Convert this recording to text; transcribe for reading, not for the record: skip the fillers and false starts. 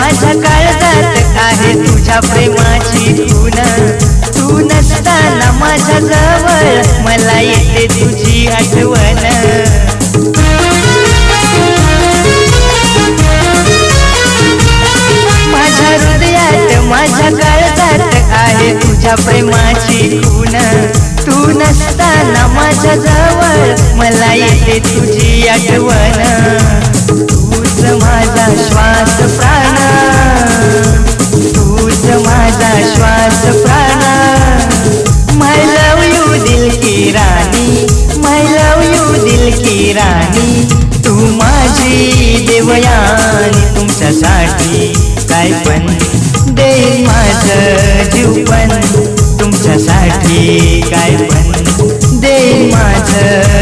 माझ्या काळजात आहे तुझ्या प्रेमाची खून तू नसताना माझ्या जवळ मला येते तुझी आठवण माझ्या हृदयात माझ्या काळजात आहे तुझ्या प्रेमाची खून तू नसताना माझ्या जवळ मला येते तुझी आठवण तूच माझा श्वास प्राण तूच माझा श्वास प्राण माय लव यू दिल की राणी माय लव यू दिल की राणी तू माझी देवयानी तुमच्यासाठी काय पण देईन माझं जीव पण तुमच्यासाठी